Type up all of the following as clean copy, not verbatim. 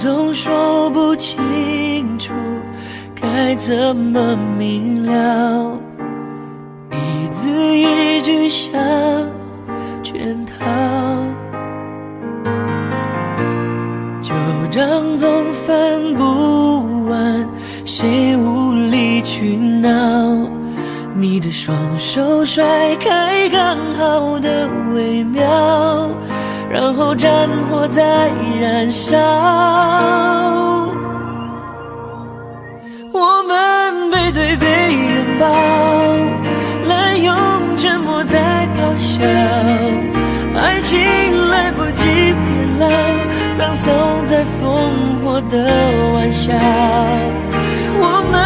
总说不清楚该怎么明了，一字一句像圈套，旧账总翻不完，谁无理取闹？你的双手甩开刚好的微妙，然后战火在燃烧。我们背对背拥抱，滥用沉默在咆哮，爱情来不及变老，葬送在烽火的玩笑。我们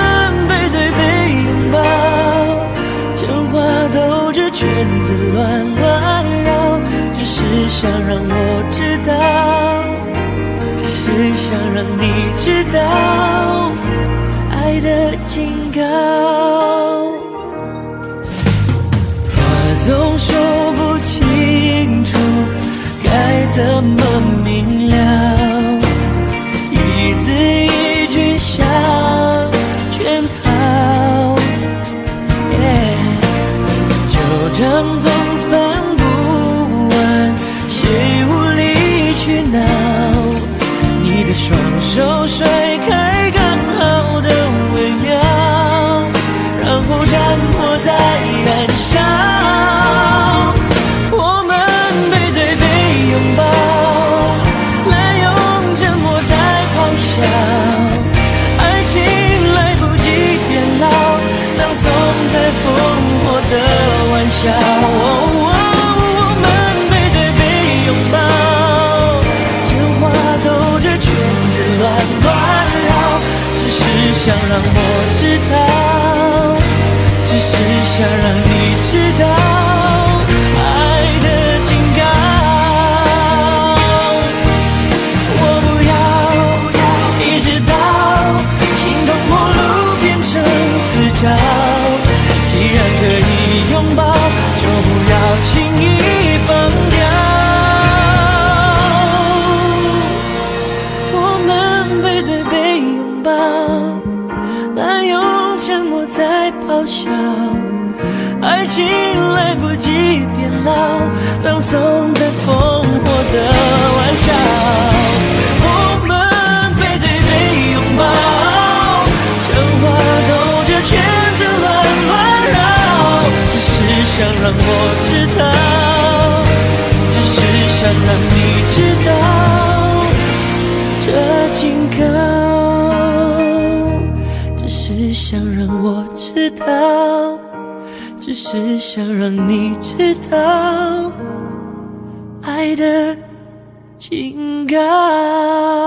背对背拥抱，真话兜着圈子乱乱绕，只是想让我知道，只是想让你知道爱的警告。话总说不清楚该怎么明了，一字一句像圈套，旧账总翻不完，谁无理取闹？你的双手甩开刚好的微妙，然后战火在燃烧。我们背对背拥抱，滥用沉默在咆哮，爱情来不及变老，葬送在烽火的玩笑。我们背对背拥抱，真话兜着圈子乱乱绕，只是想让我知道，只是想让你知道爱的警告。我不要一直到心痛陌路变成死角，既然可以拥抱，就不要轻易放掉。我们背对背拥抱，滥用沉默在咆哮，爱情来不及变老，葬送在烽火的玩笑。我们背对背拥抱，真话兜着圈子乱乱绕，只是想让我知道，只是想让你知道这警告，只是想让我知道，只是想让你知道爱的警告。